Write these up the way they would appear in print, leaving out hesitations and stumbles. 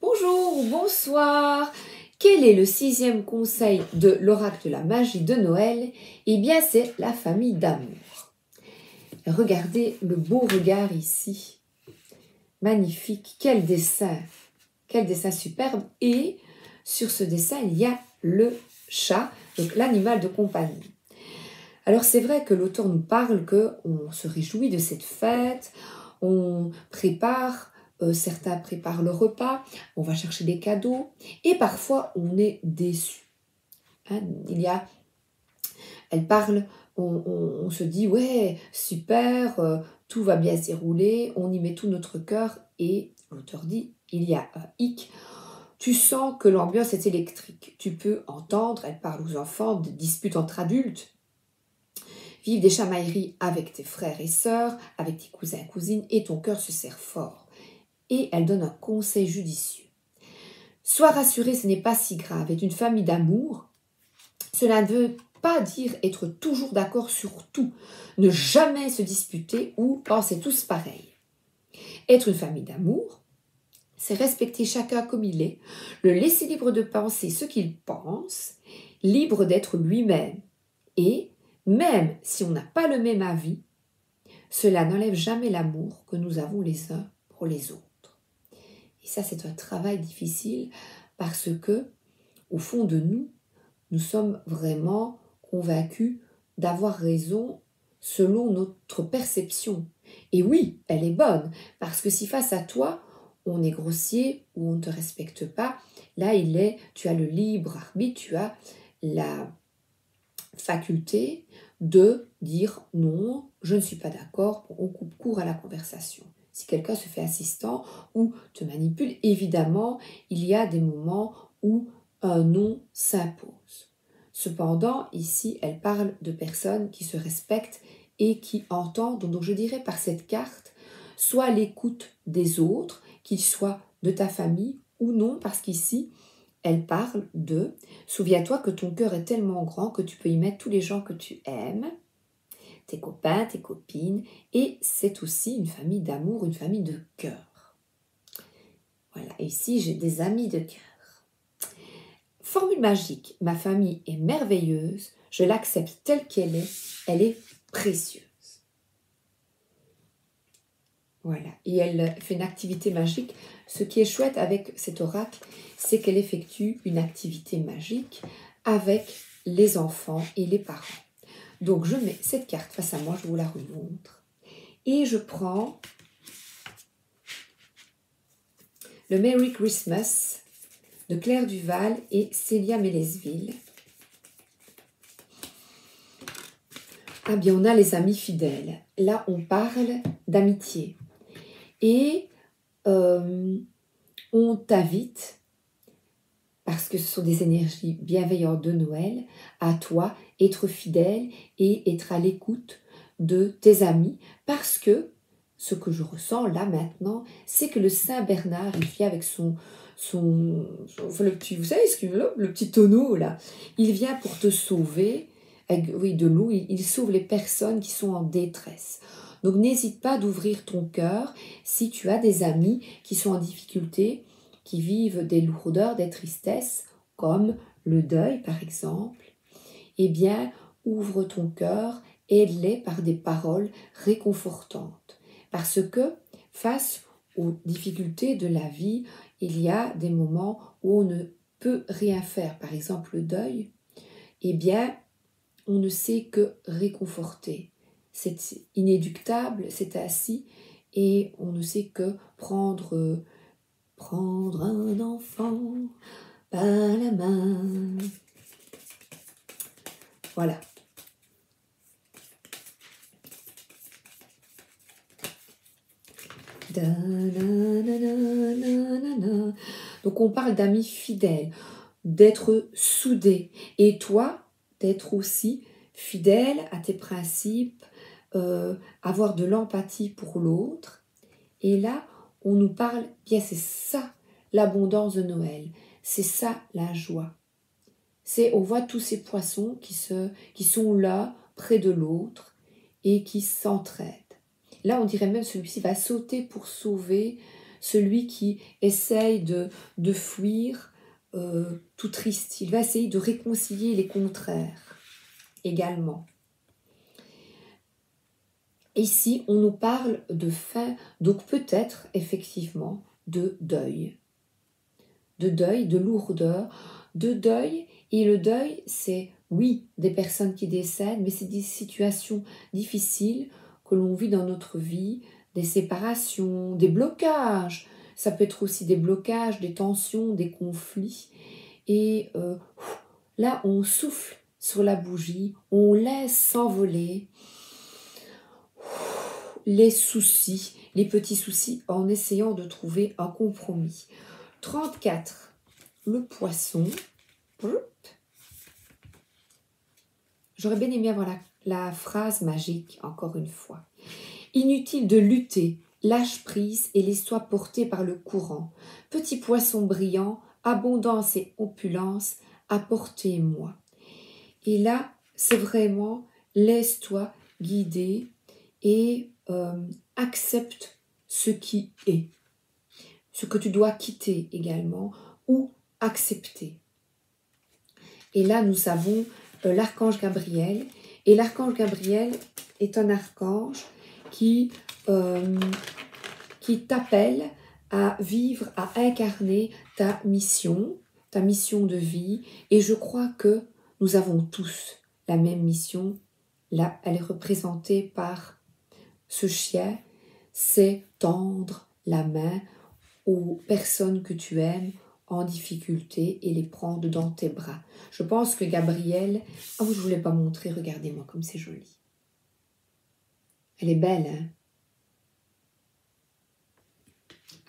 Bonjour ou bonsoir. Quel est le 6e conseil de l'oracle de la magie de Noël? Eh bien, c'est la famille d'amour. Regardez le beau regard ici. Magnifique. Quel dessin superbe. Et sur ce dessin, il y a le chat, donc l'animal de compagnie. Alors, c'est vrai que l'auteur nous parle qu'on se réjouit de cette fête, on prépare, certains préparent le repas, on va chercher des cadeaux, et parfois on est déçu. Hein, elle parle, on se dit, ouais, super, tout va bien se dérouler, on y met tout notre cœur, et l'auteur dit, il y a un hic, tu sens que l'ambiance est électrique, tu peux entendre, elle parle aux enfants, des disputes entre adultes, vivre des chamailleries avec tes frères et sœurs, avec tes cousins et cousines, et ton cœur se serre fort. Et elle donne un conseil judicieux. Sois rassuré, ce n'est pas si grave. Être une famille d'amour, cela ne veut pas dire être toujours d'accord sur tout, ne jamais se disputer ou penser tous pareil. Être une famille d'amour, c'est respecter chacun comme il est, le laisser libre de penser ce qu'il pense, libre d'être lui-même. Et même si on n'a pas le même avis, cela n'enlève jamais l'amour que nous avons les uns pour les autres. Et ça, c'est un travail difficile parce que, au fond de nous, nous sommes vraiment convaincus d'avoir raison selon notre perception. Et oui, elle est bonne, parce que si face à toi, on est grossier ou on ne te respecte pas, là, tu as le libre arbitre, tu as la faculté de dire non, je ne suis pas d'accord, on coupe court à la conversation. Si quelqu'un se fait assistant ou te manipule, évidemment, il y a des moments où un non s'impose. Cependant, ici, elle parle de personnes qui se respectent et qui entendent, donc je dirais par cette carte, soit l'écoute des autres, qu'ils soient de ta famille ou non, parce qu'ici, elle parle de « Souviens-toi que ton cœur est tellement grand que tu peux y mettre tous les gens que tu aimes, tes copains, tes copines, et c'est aussi une famille d'amour, une famille de cœur. » Voilà, et ici j'ai des amis de cœur. Formule magique, ma famille est merveilleuse, je l'accepte telle qu'elle est précieuse. Voilà, et elle fait une activité magique. Ce qui est chouette avec cet oracle, c'est qu'elle effectue une activité magique avec les enfants et les parents. Donc je mets cette carte face à moi, je vous la remontre. Et je prends le Merry Christmas de Claire Duval et Célia Mélesville. Ah bien, on a les amis fidèles. Là, on parle d'amitié. Et on t'invite, parce que ce sont des énergies bienveillantes de Noël, à toi, être fidèle et être à l'écoute de tes amis, parce que ce que je ressens là maintenant, c'est que le Saint Bernard, il vient avec le petit, vous savez ce qu'il veut, le petit tonneau là, il vient pour te sauver, avec, oui, de l'eau, il sauve les personnes qui sont en détresse. Donc n'hésite pas d'ouvrir ton cœur si tu as des amis qui sont en difficulté, qui vivent des lourdeurs, des tristesses, comme le deuil par exemple. Eh bien, ouvre ton cœur, aide-les par des paroles réconfortantes. Parce que face aux difficultés de la vie, il y a des moments où on ne peut rien faire. Par exemple, le deuil, eh bien, on ne sait que réconforter. C'est inéluctable, c'est ainsi, et on ne sait que prendre un enfant par la main. Voilà. Donc on parle d'amis fidèles, d'être soudés. Et toi, d'être aussi fidèle à tes principes, avoir de l'empathie pour l'autre. Et là, on nous parle, bien c'est ça l'abondance de Noël, c'est ça la joie. On voit tous ces poissons qui sont là, près de l'autre, et qui s'entraident. Là, on dirait même celui-ci va sauter pour sauver celui qui essaye de fuir tout triste. Il va essayer de réconcilier les contraires également. Ici, on nous parle de fin, donc peut-être effectivement de deuil, de lourdeur, de deuil. Et le deuil, c'est, oui, des personnes qui décèdent, mais c'est des situations difficiles que l'on vit dans notre vie, des séparations, des blocages. Ça peut être aussi des blocages, des tensions, des conflits. Et là, on souffle sur la bougie, on laisse s'envoler les soucis, les petits soucis, en essayant de trouver un compromis. 34, le poisson. J'aurais bien aimé avoir la phrase magique, encore une fois. Inutile de lutter, lâche prise et laisse-toi porter par le courant. Petit poisson brillant, abondance et opulence, apportez-moi. Et là, c'est vraiment laisse-toi guider et accepte ce qui est. Ce que tu dois quitter également ou accepter. Et là, nous avons l'archange Gabriel. Et l'archange Gabriel est un archange qui t'appelle à vivre, à incarner ta mission de vie. Et je crois que nous avons tous la même mission. Là, elle est représentée par ce chien, c'est tendre la main aux personnes que tu aimes en difficulté et les prendre dans tes bras. Je pense que Gabrielle... Oh, je ne voulais pas montrer, regardez-moi comme c'est joli. Elle est belle, hein?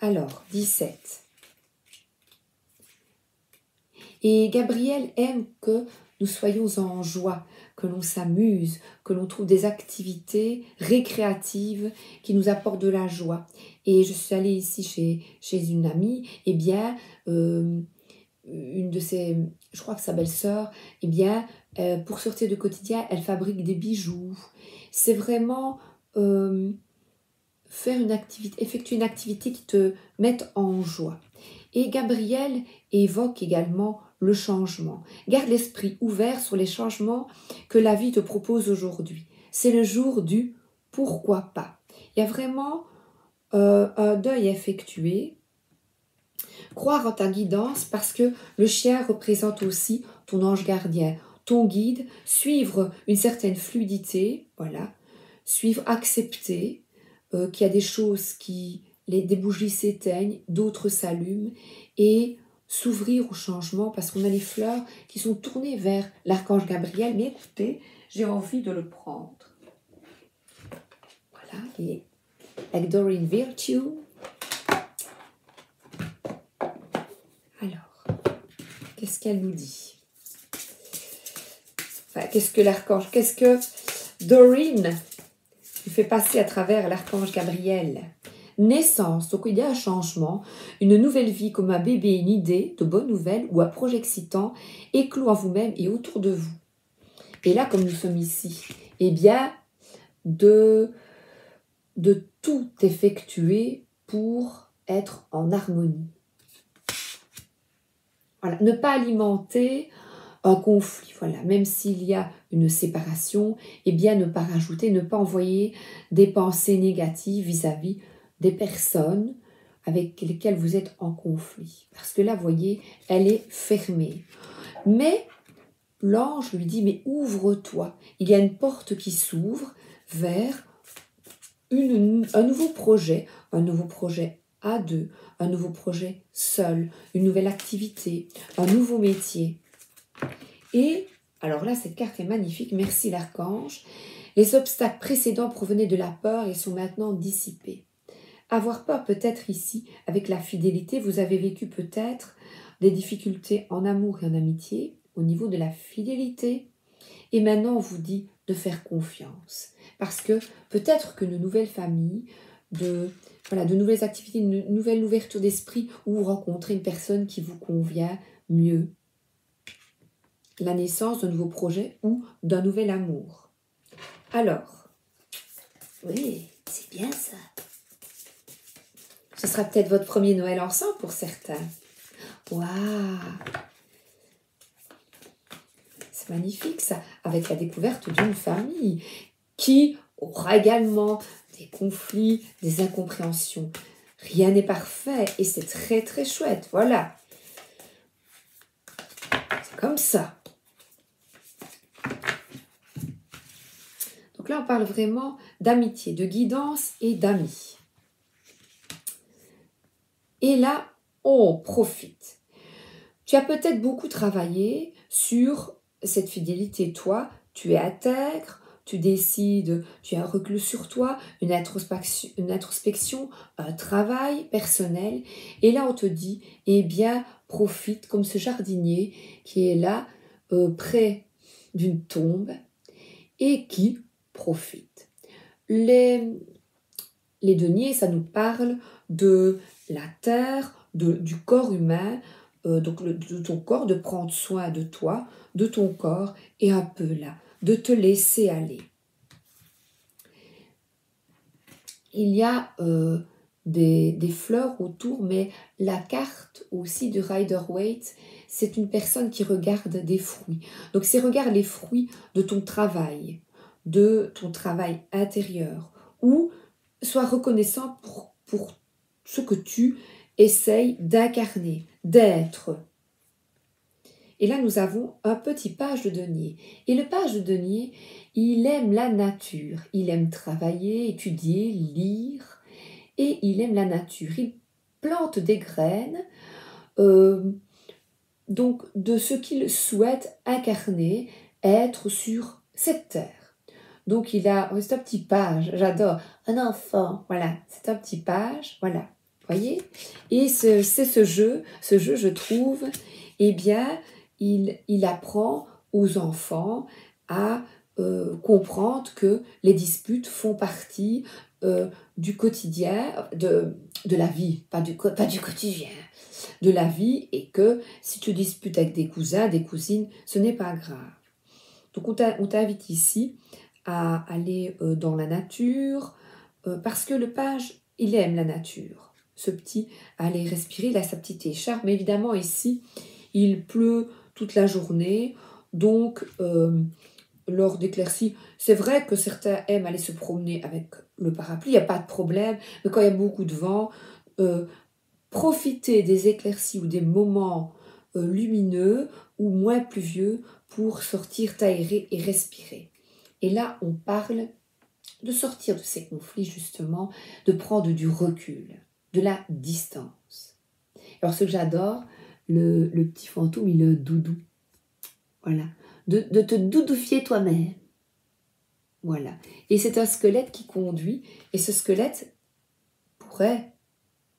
Alors, 17. Et Gabrielle aime que nous soyons en joie, que l'on s'amuse, que l'on trouve des activités récréatives qui nous apportent de la joie. Et je suis allée ici chez une amie, eh bien, une de ses, je crois que sa belle-sœur, eh bien, pour sortir du quotidien, elle fabrique des bijoux. C'est vraiment effectuer une activité qui te mette en joie. Et Gabrielle évoque également le changement. Garde l'esprit ouvert sur les changements que la vie te propose aujourd'hui. C'est le jour du pourquoi pas. Il y a vraiment un deuil effectué. Croire en ta guidance parce que le chien représente aussi ton ange gardien, ton guide, suivre une certaine fluidité, voilà, suivre, accepter qu'il y a des choses des bougies s'éteignent, d'autres s'allument et s'ouvrir au changement parce qu'on a les fleurs qui sont tournées vers l'archange Gabriel. Mais écoutez, j'ai envie de le prendre. Voilà, les Doreen Virtue. Alors, qu'est-ce qu'elle nous dit? Enfin, qu'est-ce que Doreen nous fait passer à travers l'archange Gabriel? Naissance, donc il y a un changement, une nouvelle vie comme un bébé, une idée de bonne nouvelle ou un projet excitant éclos en vous-même et autour de vous. Et là, comme nous sommes ici, eh bien, de tout effectuer pour être en harmonie. Voilà, ne pas alimenter un conflit, voilà, même s'il y a une séparation, eh bien, ne pas rajouter, ne pas envoyer des pensées négatives vis-à-vis des personnes avec lesquelles vous êtes en conflit. Parce que là, vous voyez, elle est fermée. Mais l'ange lui dit, mais ouvre-toi. Il y a une porte qui s'ouvre vers un nouveau projet à deux, un nouveau projet seul, une nouvelle activité, un nouveau métier. Et, alors là, cette carte est magnifique, merci l'archange. Les obstacles précédents provenaient de la peur et sont maintenant dissipés. Avoir peur peut-être ici, avec la fidélité, vous avez vécu peut-être des difficultés en amour et en amitié au niveau de la fidélité. Et maintenant, on vous dit de faire confiance. Parce que peut-être que de nouvelles familles, de nouvelles activités, une nouvelle ouverture d'esprit, où vous rencontrez une personne qui vous convient mieux. La naissance d'un nouveau projet ou d'un nouvel amour. Alors, oui, c'est bien ça. Ce sera peut-être votre premier Noël ensemble pour certains. Waouh! C'est magnifique ça, avec la découverte d'une famille qui aura également des conflits, des incompréhensions. Rien n'est parfait et c'est très très chouette, voilà. C'est comme ça. Donc là, on parle vraiment d'amitié, de guidance et d'amis. Et là, on profite. Tu as peut-être beaucoup travaillé sur cette fidélité. Toi, tu es intègre, tu décides, tu as un recul sur toi, une introspection, un travail personnel. Et là, on te dit, eh bien, profite comme ce jardinier qui est là, près d'une tombe et qui profite. Les deniers, ça nous parle de la terre, du corps humain, donc de ton corps, de prendre soin de toi, de ton corps, et un peu là, de te laisser aller. Il y a des fleurs autour, mais la carte aussi du Rider-Waite, c'est une personne qui regarde des fruits. Donc c'est regarde les fruits de ton travail intérieur, ou sois reconnaissant pour ce que tu essayes d'incarner, d'être. Et là, nous avons un petit page de denier. Et le page de denier, il aime la nature. Il aime travailler, étudier, lire. Et il aime la nature. Il plante des graines donc de ce qu'il souhaite incarner, être sur cette terre. Donc il a, c'est un petit page, j'adore, un enfant, voilà, c'est un petit page, voilà, voyez. Et c'est ce jeu, je trouve, eh bien, il apprend aux enfants à comprendre que les disputes font partie du quotidien, de la vie, pas du quotidien, de la vie, et que si tu disputes avec des cousins, des cousines, ce n'est pas grave. Donc on t'invite ici à aller dans la nature, parce que le page, il aime la nature. Ce petit, aller respirer, il a sa petite écharpe, mais évidemment ici, il pleut toute la journée, donc lors d'éclaircies, c'est vrai que certains aiment aller se promener avec le parapluie, il n'y a pas de problème, mais quand il y a beaucoup de vent, profitez des éclaircies ou des moments lumineux ou moins pluvieux pour sortir, t'aérer et respirer. Et là, on parle de sortir de ces conflits, justement, de prendre du recul, de la distance. Alors, ce que j'adore, le petit fantôme, il est doudou. Voilà. De te doudoufier toi-même. Voilà. Et c'est un squelette qui conduit, et ce squelette pourrait,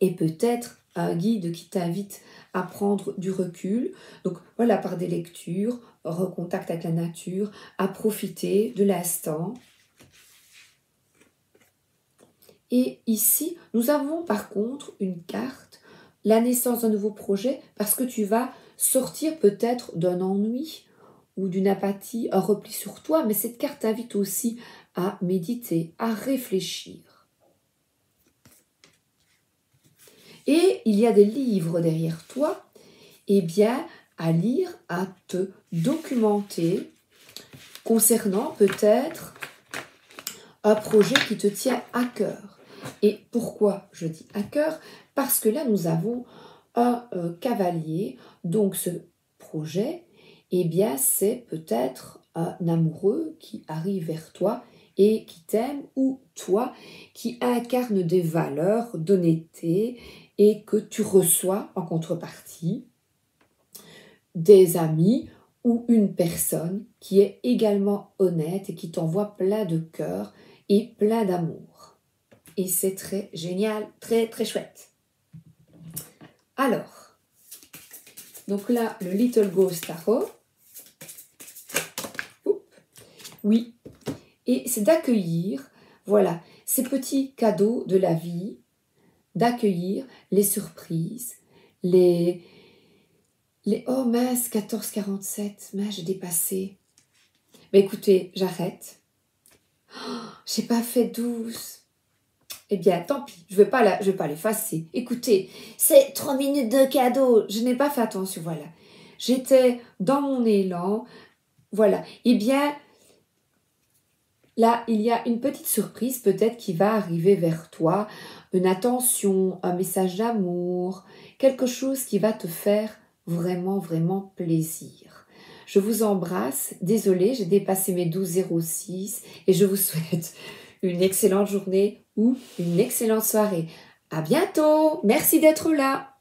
et peut-être, un guide qui t'invite à prendre du recul. Donc voilà, par des lectures, recontact avec la nature, à profiter de l'instant. Et ici, nous avons par contre une carte, la naissance d'un nouveau projet, parce que tu vas sortir peut-être d'un ennui ou d'une apathie, un repli sur toi, mais cette carte t'invite aussi à méditer, à réfléchir. Et il y a des livres derrière toi, eh bien, à lire, à te documenter concernant peut-être un projet qui te tient à cœur. Et pourquoi je dis à cœur? Parce que là, nous avons un cavalier, donc ce projet, eh bien, c'est peut-être un amoureux qui arrive vers toi et qui t'aime, ou toi qui incarne des valeurs d'honnêteté et que tu reçois en contrepartie des amis ou une personne qui est également honnête et qui t'envoie plein de cœur et plein d'amour. Et c'est très génial, très très chouette. Alors, donc là, le Little Ghost Tarot. Oui, et c'est d'accueillir, voilà, ces petits cadeaux de la vie, d'accueillir les surprises, les oh mince, 14h47, mince, j'ai dépassé. Mais écoutez, j'arrête. Oh, j'ai pas fait 12. Eh bien, tant pis, je vais pas l'effacer. Écoutez, c'est 3 minutes de cadeau. Je n'ai pas fait attention, voilà. J'étais dans mon élan. Voilà. Eh bien, là, il y a une petite surprise peut-être qui va arriver vers toi. Une attention, un message d'amour, quelque chose qui va te faire vraiment, vraiment plaisir. Je vous embrasse. Désolée, j'ai dépassé mes 12,06 et je vous souhaite une excellente journée ou une excellente soirée. À bientôt. Merci d'être là.